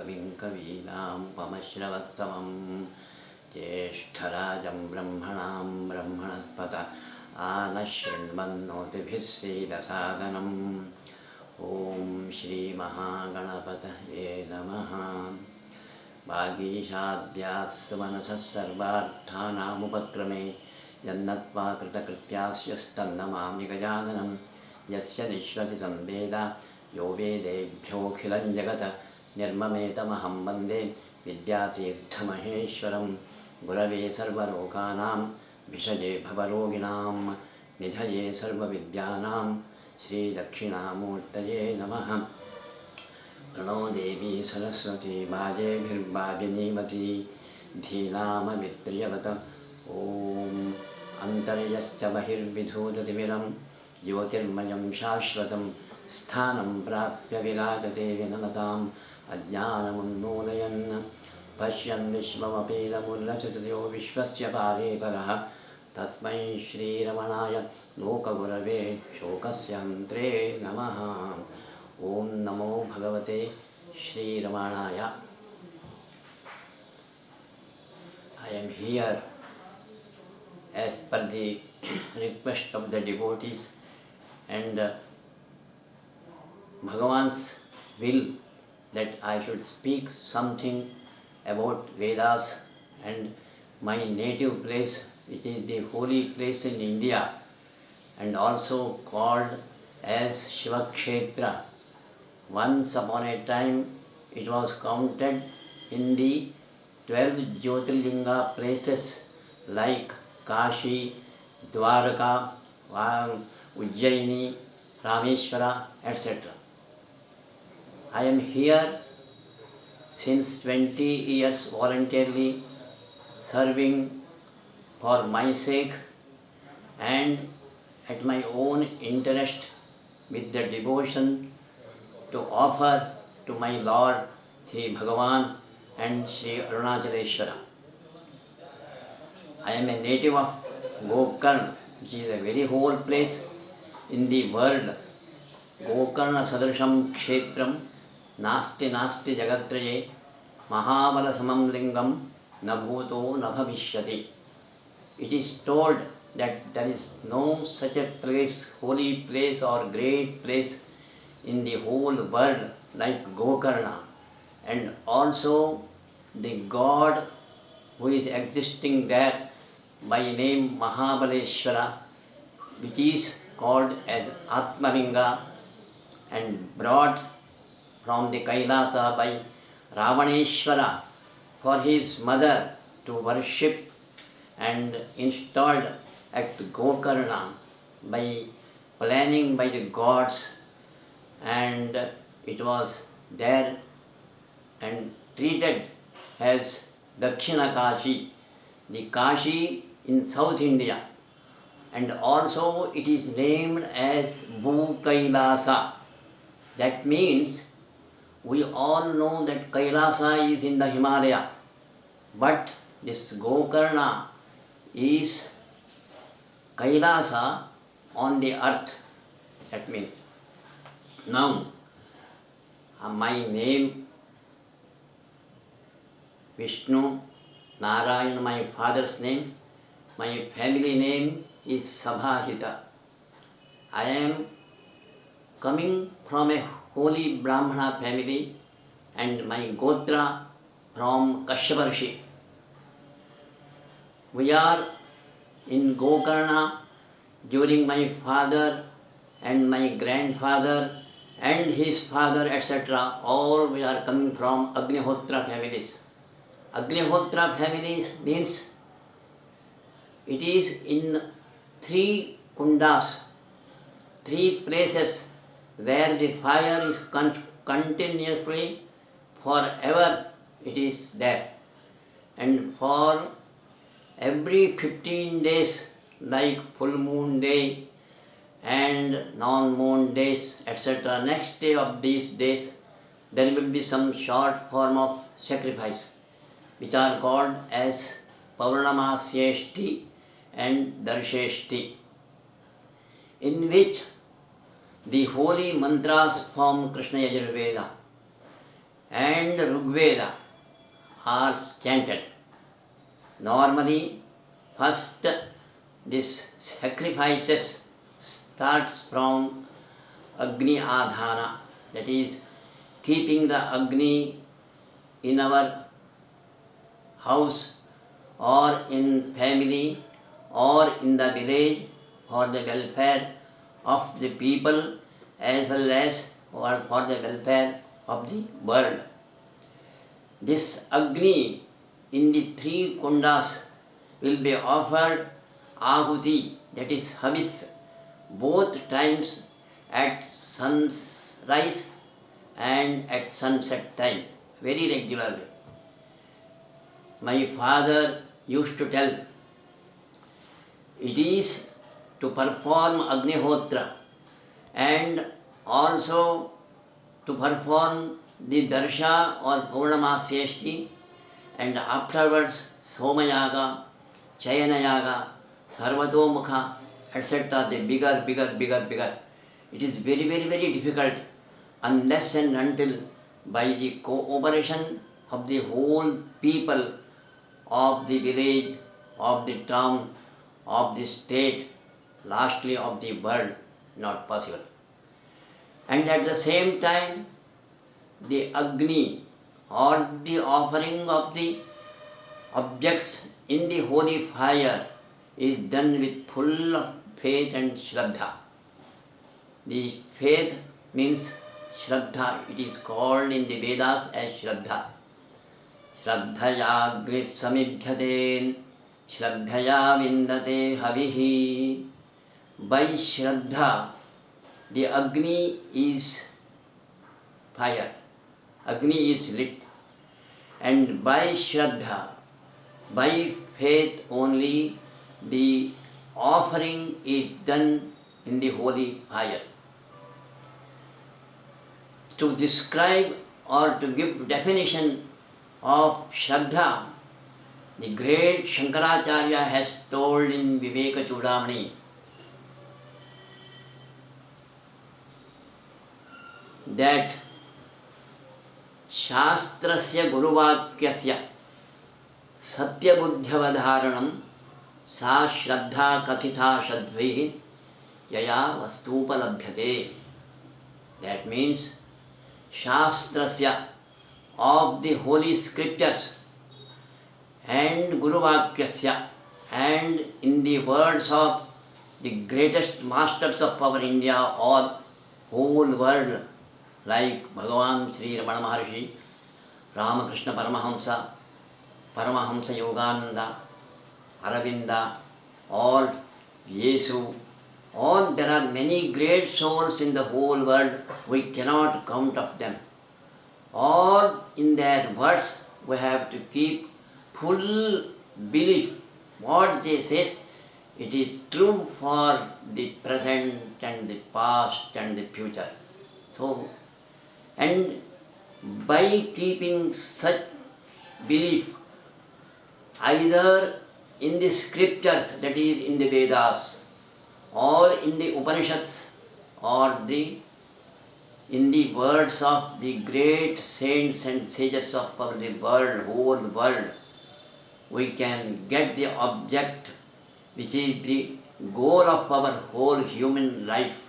कविं कवीनामुपमश्रवत्तमं ज्येष्ठराजं ब्रह्मणां ब्रह्मणस्पत आनशृण्वन्नोतिभिः सीदसादनम् ॐ श्रीमहागणपतये नमः। वागीशाद्यास्य मनसः सर्वार्थानामुपक्रमे यन्नत्वा कृतकृत्यास्यस्तन्नमामि गजाननं यस्य निःश्वसितं वेद यो वेदेभ्योऽखिलं जगत् निर्ममेतमहं वन्दे विद्यातीर्थमहेश्वरं गुरवे सर्वलोकानां भिषजे भवरोगिणां निधये सर्वविद्यानां श्रीदक्षिणामूर्तये नमः। प्रणो देवी सरस्वती वाजेभिर्वाजिनीवती धीनामवित्र्यवत ॐ अन्तर्यश्च बहिर्विधूततिमिरं ज्योतिर्मयं शाश्वतं स्थानं प्राप्य विराजते विनमताम् अज्ञानमुन्मूलयन् पश्यन् विश्वमपीदमुल्लसितो विश्वस्य पारे परः तस्मै श्रीरमणाय लोकगुरवे शोकस्य हन्त्रे नमः। ओम नमो भगवते श्रीरमणाय। I am here as per the request of the devotees and Bhagavan's will that I should speak something about Vedas and my native place, which is the holy place in India and also called as Shivakshetra. Once upon a time it was counted in the 12 Jyotirlinga places like Kashi, Dwaraka, Ujjaini, Rameshwara, etc. I am here since 20 years voluntarily serving for my sake and at my own interest with the devotion to offer to my Lord Sri Bhagavan and Sri Arunachaleshwara. I am a native of Gokarna, which is a very whole place in the world. Gokarna Sadrasham Kshetram Nasti Nasti Jagatraye Mahabala Samam Lingam Nabhuto Nabhavishyati. It is told that there is no such a place, holy place or great place in the whole world like Gokarna, and also the God who is existing there by name Mahabaleshwara, which is called as Atmalinga and brought from the Kailasa by Ravaneshwara for his mother to worship and installed at Gokarna by planning by the gods, and it was there and treated as Dakshina Kashi, the Kashi in South India, and also it is named as Bhu Kailasa. That means we all know that Kailasa is in the Himalaya, but this Gokarna is Kailasa on the earth. That means now my name Vishnu Narayana, my father's name, my family name is Sabhahita. I am coming from a holy Brahmana family and my Gotra from Kashyapa. We are in Gokarna during my father and my grandfather and his father, etc. All we are coming from Agnihotra families. Agnihotra families means it is in 3 kundas, 3 places where the fire is continuously forever it is there, and for every 15 days like full moon day and non-moon days, etc., next day of these days there will be some short form of sacrifice which are called as Paurnamasyeshti and Darsheshti, in which the holy mantras from Krishna Yajurveda and Rigveda are chanted. Normally, first this sacrifices starts from Agni Adhana, that is keeping the Agni in our house or in family or in the village for the welfare of the people as well as for the welfare of the world. This Agni in the three kundas will be offered ahuti, that is havis, both times at sunrise and at sunset time, very regularly. My father used to tell, it is to perform Agnihotra and also to perform the Darsha or Purnamasyeshti, and afterwards Somayaga, Chayanayaga, Sarvatomukha, etc. The bigger. It is very difficult unless and until by the cooperation of the whole people of the village, of the town, of the state, lastly of the world, not possible. And at the same time, the Agni or the offering of the objects in the holy fire is done with full of faith and Shraddha. The faith means Shraddha. It is called in the Vedas as Shraddha. Shraddhaya Agni Samibhyate, Shraddhaya Vindate Havihi. By Shraddha, the Agni is fire. Agni is lit. And by Shraddha, by faith only, the offering is done in the holy fire. To describe or to give definition of Shraddha, the great Shankaracharya has told in Viveka Chudamani that Shastrasya Guruvakyasya Satyabuddhyavadharanam Sa Shraddha Kathitha Shadvaihi Yaya Vastupalabhyate. That means Shastrasya, of the holy scriptures, and Guruvakyasya, and in the words of the greatest masters of our India or whole world, like Bhagavan Sri Ramana Maharshi, Ramakrishna Paramahamsa, Paramahamsa Yogananda, Aravinda, or Yesu, or there are many great souls in the whole world, we cannot count of them. All in their words we have to keep full belief. What they say, it is true for the present and the past and the future. So, and by keeping such belief, either in the scriptures, that is in the Vedas, or in the Upanishads, or in the words of the great saints and sages of our whole world, we can get the object which is the goal of our whole human life.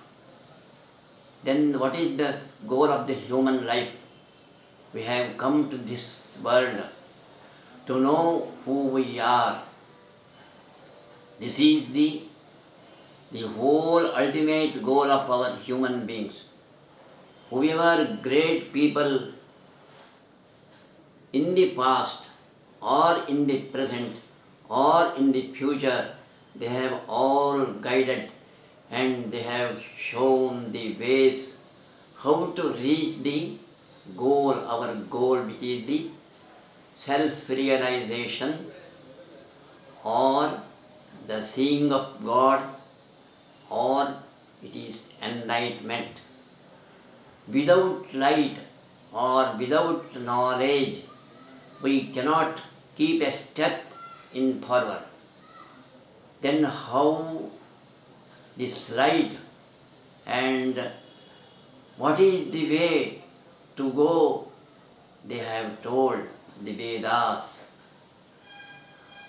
Then what is the goal of the human life? We have come to this world to know who we are. This is the whole ultimate goal of our human beings. Whoever great people in the past or in the present or in the future, they have all guided and they have shown the ways how to reach the goal, our goal, which is the self-realization or the seeing of God, or it is enlightenment. Without light or without knowledge, we cannot keep a step in forward. Then how this light and what is the way to go they have told the Vedas.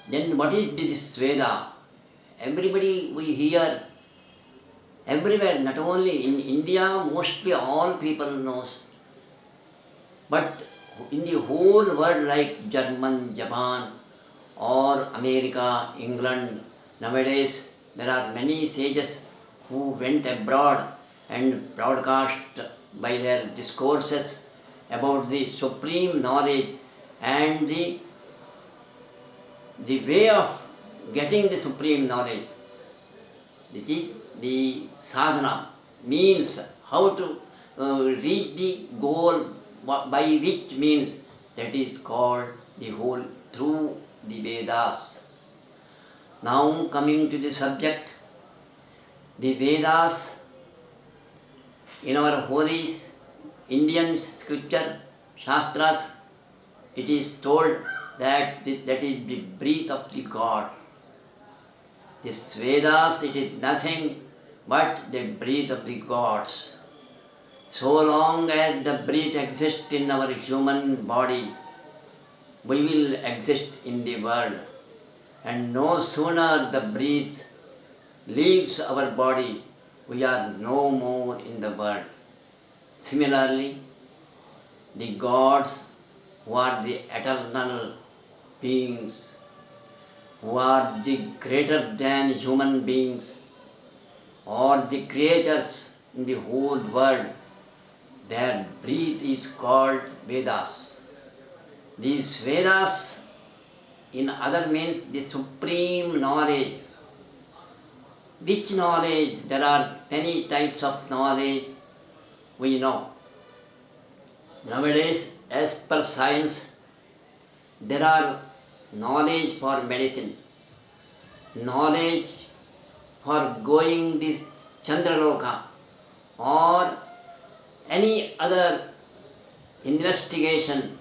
Then what is this Veda? Everybody we hear everywhere, not only in India, mostly all people knows. But in the whole world, like German, Japan, or America, England, nowadays there are many sages who went abroad and broadcast by their discourses about the supreme knowledge and the way of getting the supreme knowledge. This is the sadhana, means how to reach the goal by which means that is called the whole through the Vedas. Now coming to the subject, the Vedas in our holy Indian scripture, Shastras, it is told that that is the breath of the God. This Vedas, it is nothing but the breath of the gods. So long as the breath exists in our human body, we will exist in the world. And no sooner the breath leaves our body, we are no more in the world. Similarly, the gods who are the eternal beings, who are the greater than human beings, or the creatures in the whole world, their breath is called Vedas. These Vedas, in other means the supreme knowledge. Which knowledge? There are many types of knowledge we know. Nowadays, as per science, there are knowledge for medicine, knowledge for going this Chandraloka, or any other investigation.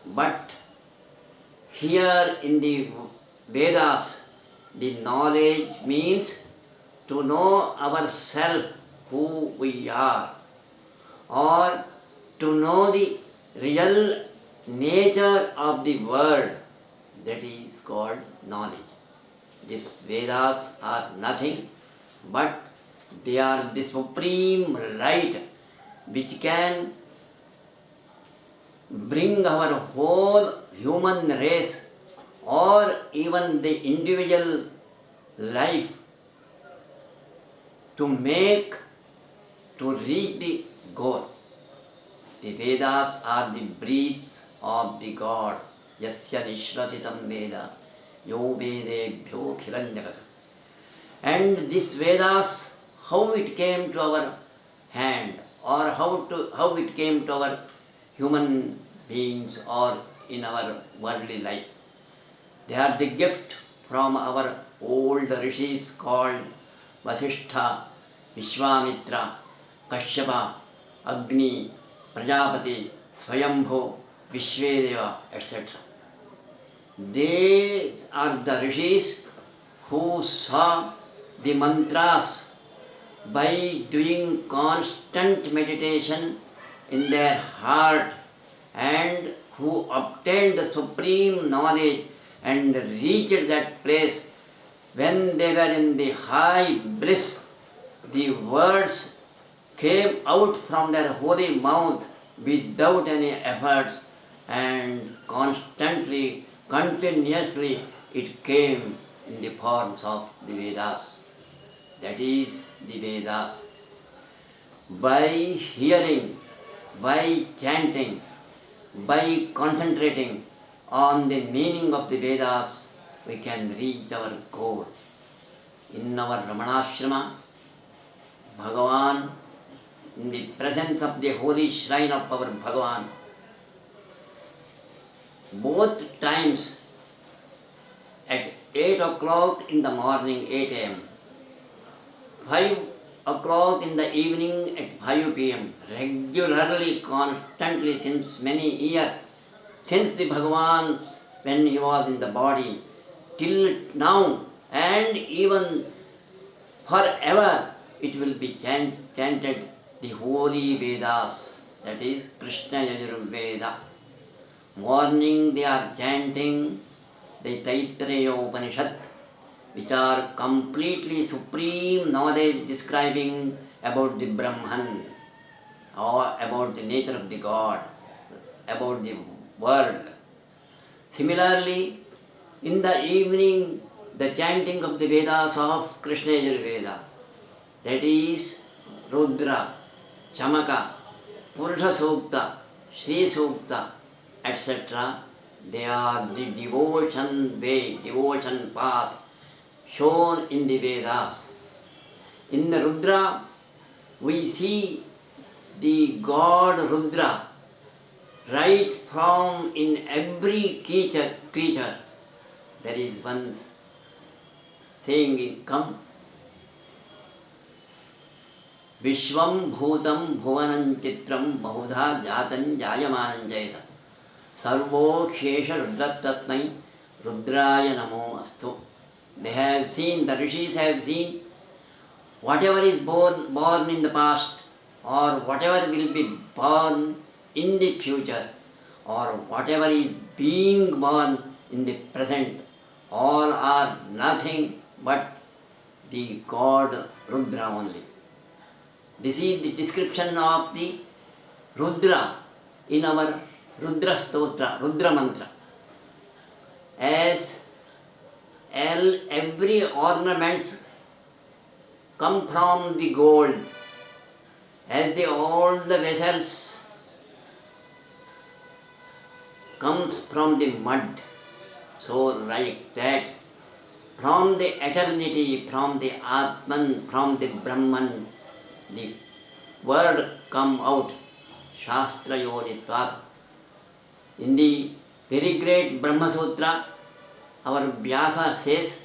But here in the Vedas, the knowledge means to know ourselves, who we are, or to know the real nature of the world, that is called knowledge. These Vedas are nothing but they are the supreme light which can bring our whole human race or even the individual life to reach the goal. The Vedas are the breaths of the God. Yasya nishratitam Veda, yo Vedebhyo khilam jagat. And this Vedas, how it came to our hand, or how it came to our human beings or in our worldly life. They are the gift from our old rishis called Vasishtha, Vishwamitra, Kashyapa, Agni, Prajapati, Swayambhu, Vishvedeva, etc. They are the rishis who saw the mantras by doing constant meditation in their heart, and who obtained the supreme knowledge and reached that place when they were in the high bliss. The words came out from their holy mouth without any efforts, and constantly, continuously it came in the forms of the Vedas. That is the Vedas. By hearing, by chanting, by concentrating on the meaning of the Vedas, we can reach our goal. In our Ramanashrama, Bhagavan, in the presence of the holy shrine of our Bhagavan, both times at 8 o'clock in the morning, 8 a.m., 5 o'clock in the evening at 5 p.m., regularly, constantly, since many years, since the Bhagavan, when he was in the body, till now, and even forever, it will be chanted the holy Vedas, that is Krishna Yajurveda. Morning they are chanting the Taittiriya Upanishad, which are completely supreme knowledge describing about the Brahman or about the nature of the God, about the world. Similarly, in the evening, the chanting of the Vedas of Krishna Yajurveda, that is Rudra, Chamaka, Purusha Sukta, Shri Sukta, etc. They are the devotion way, devotion path shown in the Vedas. In the Rudra, we see the God Rudra right from in every creature. There is one saying, come, Vishwam Bhutam Bhuvanam Chitram Bahudha Jatan Jayamanam Jayata Sarvo Shesha Rudratatmai Rudraya Namo Astu. They have seen, the rishis have seen, whatever is born in the past, or whatever will be born in the future, or whatever is being born in the present, all are nothing but the God Rudra only. This is the description of the Rudra in our Rudra Stotra, Rudra Mantra. As every ornaments come from the gold, as all the vessels comes from the mud, so like that, from the eternity, from the Atman, from the Brahman, the word come out, Shastra Yoditvat. In the very great Brahma Sutra, our Vyasa says,